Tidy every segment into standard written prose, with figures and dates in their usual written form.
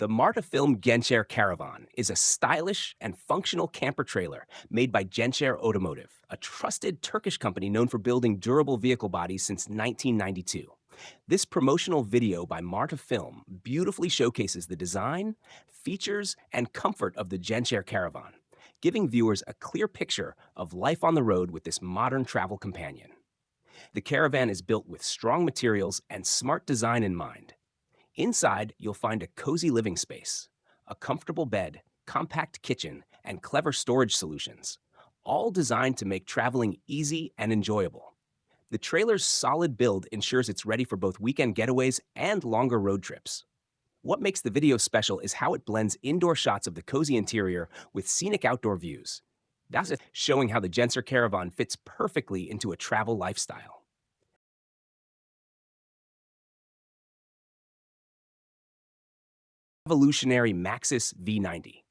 The Martafilm Genshare Caravan is a stylish and functional camper trailer made by Genshare Automotive, a trusted Turkish company known for building durable vehicle bodies since 1992. This promotional video by Martafilm beautifully showcases the design, features, and comfort of the Genshare Caravan, giving viewers a clear picture of life on the road with this modern travel companion. The Caravan is built with strong materials and smart design in mind. Inside, you'll find a cozy living space, a comfortable bed, compact kitchen, and clever storage solutions, all designed to make traveling easy and enjoyable. The trailer's solid build ensures it's ready for both weekend getaways and longer road trips. What makes the video special is how it blends indoor shots of the cozy interior with scenic outdoor views. That's it, showing how the Genser Caravan fits perfectly into a travel lifestyle. Revolutionary Maxus V90.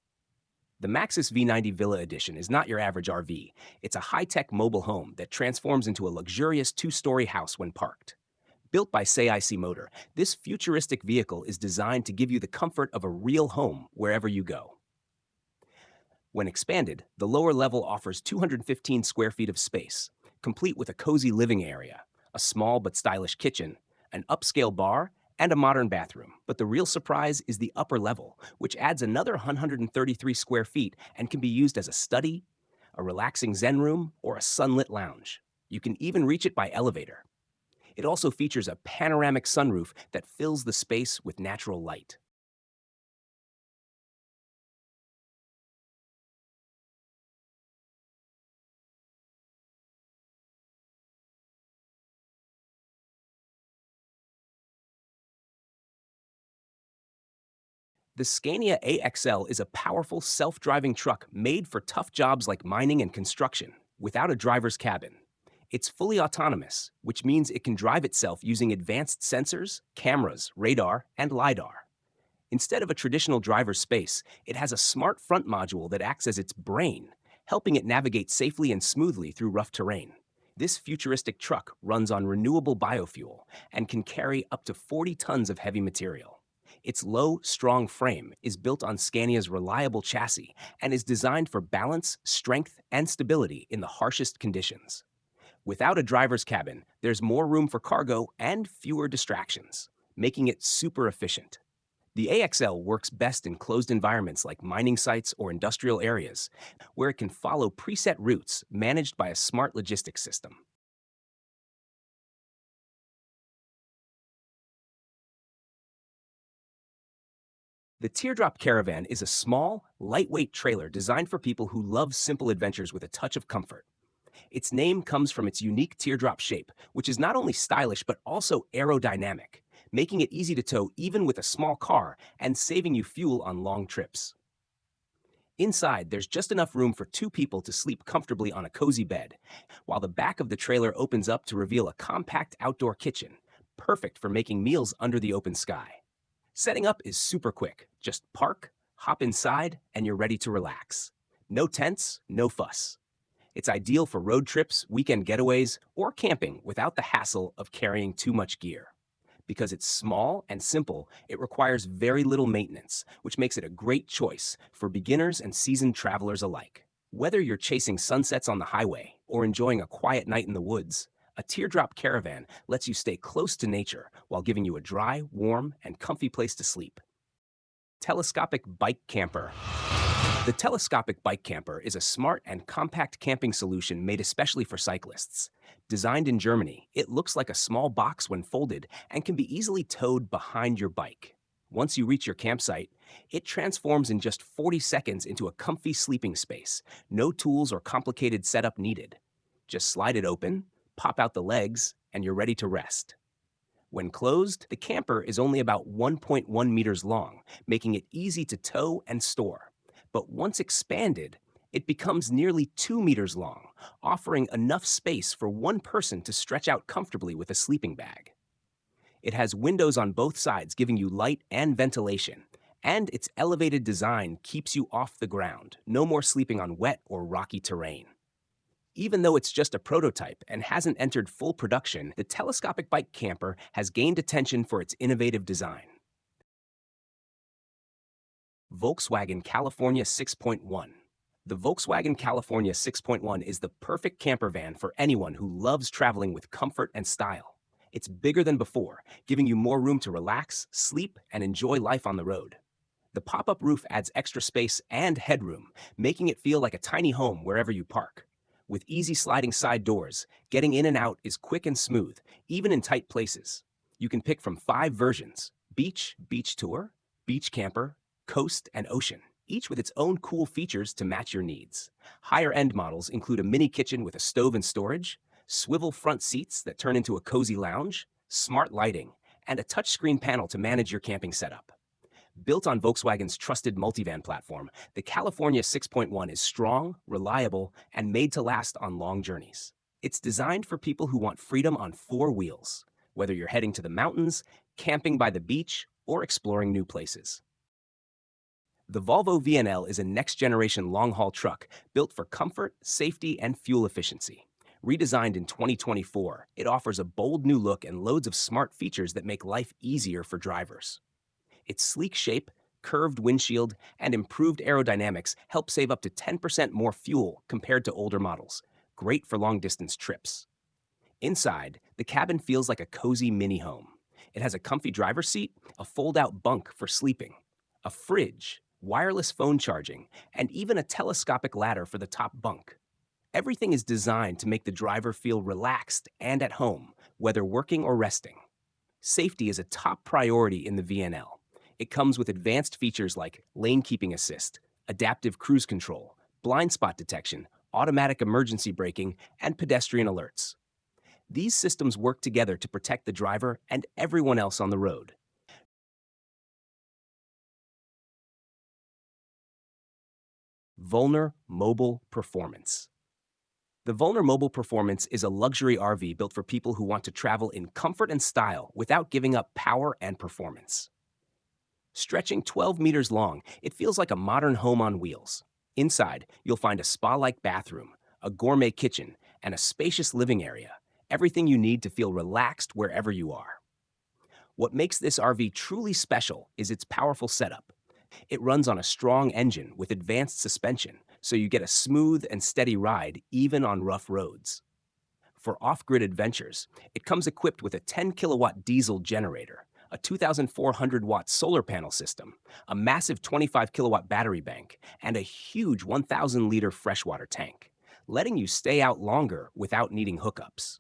The Maxus V90 Villa Edition is not your average RV. It's a high-tech mobile home that transforms into a luxurious two-story house when parked. Built by SAIC Motor, this futuristic vehicle is designed to give you the comfort of a real home wherever you go. When expanded, the lower level offers 215 square feet of space, complete with a cozy living area, a small but stylish kitchen, an upscale bar, and a modern bathroom. But the real surprise is the upper level, which adds another 133 square feet and can be used as a study, a relaxing Zen room, or a sunlit lounge. You can even reach it by elevator. It also features a panoramic sunroof that fills the space with natural light. The Scania AXL is a powerful self-driving truck made for tough jobs like mining and construction, without a driver's cabin. It's fully autonomous, which means it can drive itself using advanced sensors, cameras, radar, and LiDAR. Instead of a traditional driver's space, it has a smart front module that acts as its brain, helping it navigate safely and smoothly through rough terrain. This futuristic truck runs on renewable biofuel and can carry up to 40 tons of heavy material. Its low, strong frame is built on Scania's reliable chassis and is designed for balance, strength, and stability in the harshest conditions. Without a driver's cabin, there's more room for cargo and fewer distractions, making it super efficient. The AXL works best in closed environments like mining sites or industrial areas, where it can follow preset routes managed by a smart logistics system. The Teardrop Caravan is a small, lightweight trailer designed for people who love simple adventures with a touch of comfort. Its name comes from its unique teardrop shape, which is not only stylish but also aerodynamic, making it easy to tow even with a small car and saving you fuel on long trips. Inside, there's just enough room for two people to sleep comfortably on a cozy bed, while the back of the trailer opens up to reveal a compact outdoor kitchen, perfect for making meals under the open sky. Setting up is super quick. Just park, hop inside, and you're ready to relax. No tents, no fuss. It's ideal for road trips, weekend getaways, or camping without the hassle of carrying too much gear. Because it's small and simple, it requires very little maintenance, which makes it a great choice for beginners and seasoned travelers alike. Whether you're chasing sunsets on the highway or enjoying a quiet night in the woods, a teardrop caravan lets you stay close to nature while giving you a dry, warm, and comfy place to sleep. Telescopic Bike Camper. The telescopic bike camper is a smart and compact camping solution made especially for cyclists. Designed in Germany, it looks like a small box when folded and can be easily towed behind your bike. Once you reach your campsite, it transforms in just 40 seconds into a comfy sleeping space. No tools or complicated setup needed. Just slide it open, pop out the legs, and you're ready to rest. When closed, the camper is only about 1.1 meters long, making it easy to tow and store. But once expanded, it becomes nearly 2 meters long, offering enough space for one person to stretch out comfortably with a sleeping bag. It has windows on both sides giving you light and ventilation, and its elevated design keeps you off the ground. No more sleeping on wet or rocky terrain. Even though it's just a prototype and hasn't entered full production, the telescopic bike camper has gained attention for its innovative design. Volkswagen California 6.1. The Volkswagen California 6.1 is the perfect camper van for anyone who loves traveling with comfort and style. It's bigger than before, giving you more room to relax, sleep, and enjoy life on the road. The pop-up roof adds extra space and headroom, making it feel like a tiny home wherever you park. With easy sliding side doors, getting in and out is quick and smooth, even in tight places. You can pick from 5 versions: beach, beach tour, beach camper, coast, and ocean, each with its own cool features to match your needs. Higher-end models include a mini kitchen with a stove and storage, swivel front seats that turn into a cozy lounge, smart lighting, and a touchscreen panel to manage your camping setup. Built on Volkswagen's trusted multivan platform, the California 6.1 is strong, reliable, and made to last on long journeys. It's designed for people who want freedom on 4 wheels, whether you're heading to the mountains, camping by the beach, or exploring new places. The Volvo VNL is a next-generation long-haul truck built for comfort, safety, and fuel efficiency. Redesigned in 2024, it offers a bold new look and loads of smart features that make life easier for drivers. Its sleek shape, curved windshield, and improved aerodynamics help save up to 10% more fuel compared to older models, great for long-distance trips. Inside, the cabin feels like a cozy mini-home. It has a comfy driver's seat, a fold-out bunk for sleeping, a fridge, wireless phone charging, and even a telescopic ladder for the top bunk. Everything is designed to make the driver feel relaxed and at home, whether working or resting. Safety is a top priority in the VNL. It comes with advanced features like lane keeping assist, adaptive cruise control, blind spot detection, automatic emergency braking, and pedestrian alerts. These systems work together to protect the driver and everyone else on the road. Volkner Mobile Performance. The Volkner Mobile Performance is a luxury RV built for people who want to travel in comfort and style without giving up power and performance. Stretching 12 meters long, it feels like a modern home on wheels. Inside, you'll find a spa-like bathroom, a gourmet kitchen, and a spacious living area, everything you need to feel relaxed wherever you are. What makes this RV truly special is its powerful setup. It runs on a strong engine with advanced suspension, so you get a smooth and steady ride even on rough roads. For off-grid adventures, it comes equipped with a 10-kilowatt diesel generator, a 2,400-watt solar panel system, a massive 25-kilowatt battery bank, and a huge 1,000-liter freshwater tank, letting you stay out longer without needing hookups.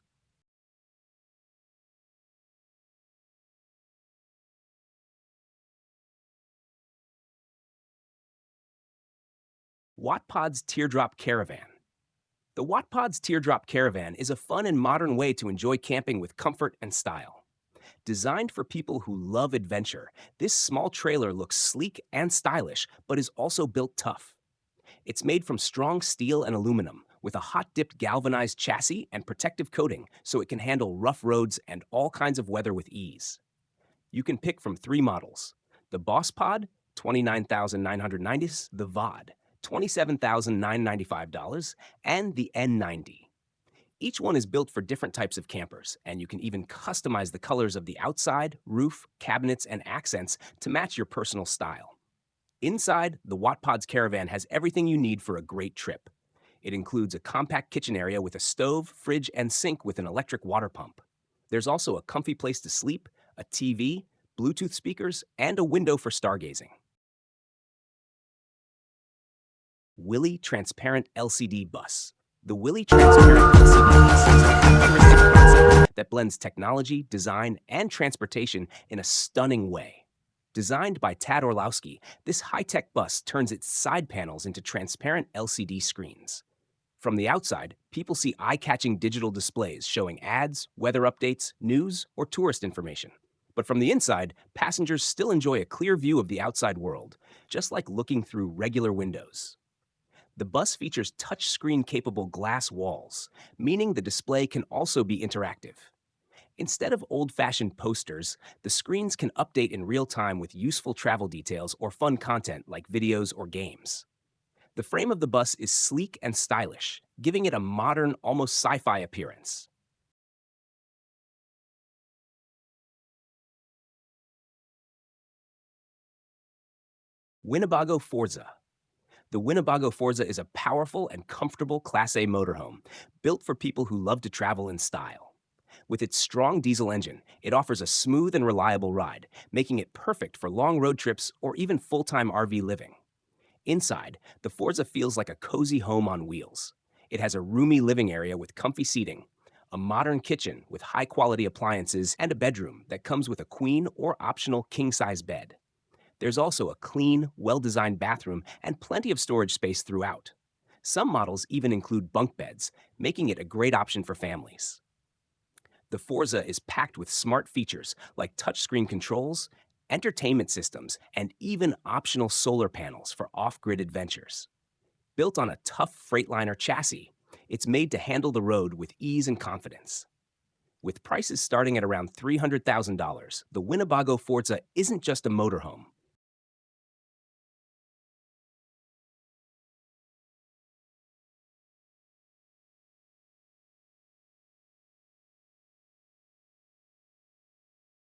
Wattpod's Teardrop Caravan. The Wattpod's Teardrop Caravan is a fun and modern way to enjoy camping with comfort and style. Designed for people who love adventure, this small trailer looks sleek and stylish, but is also built tough. It's made from strong steel and aluminum, with a hot-dipped galvanized chassis and protective coating so it can handle rough roads and all kinds of weather with ease. You can pick from 3 models: the Boss Pod, $29,990, the VOD, $27,995, and the N90. Each one is built for different types of campers, and you can even customize the colors of the outside, roof, cabinets, and accents to match your personal style. Inside, the Wattpods Caravan has everything you need for a great trip. It includes a compact kitchen area with a stove, fridge, and sink with an electric water pump. There's also a comfy place to sleep, a TV, Bluetooth speakers, and a window for stargazing. Willy Transparent LCD Bus. The Willy Transparent LCD Bus is a futuristic concept that blends technology, design, and transportation in a stunning way. Designed by Tad Orlowski, this high-tech bus turns its side panels into transparent LCD screens. From the outside, people see eye-catching digital displays showing ads, weather updates, news, or tourist information. But from the inside, passengers still enjoy a clear view of the outside world, just like looking through regular windows. The bus features touchscreen-capable glass walls, meaning the display can also be interactive. Instead of old-fashioned posters, the screens can update in real time with useful travel details or fun content like videos or games. The frame of the bus is sleek and stylish, giving it a modern, almost sci-fi appearance. Winnebago Forza. The Winnebago Forza is a powerful and comfortable Class A motorhome built for people who love to travel in style. With its strong diesel engine, it offers a smooth and reliable ride, making it perfect for long road trips or even full-time RV living. Inside, the Forza feels like a cozy home on wheels. It has a roomy living area with comfy seating, a modern kitchen with high-quality appliances, and a bedroom that comes with a queen or optional king-size bed. There's also a clean, well-designed bathroom and plenty of storage space throughout. Some models even include bunk beds, making it a great option for families. The Forza is packed with smart features like touchscreen controls, entertainment systems, and even optional solar panels for off-grid adventures. Built on a tough Freightliner chassis, it's made to handle the road with ease and confidence. With prices starting at around $300,000, the Winnebago Forza isn't just a motorhome.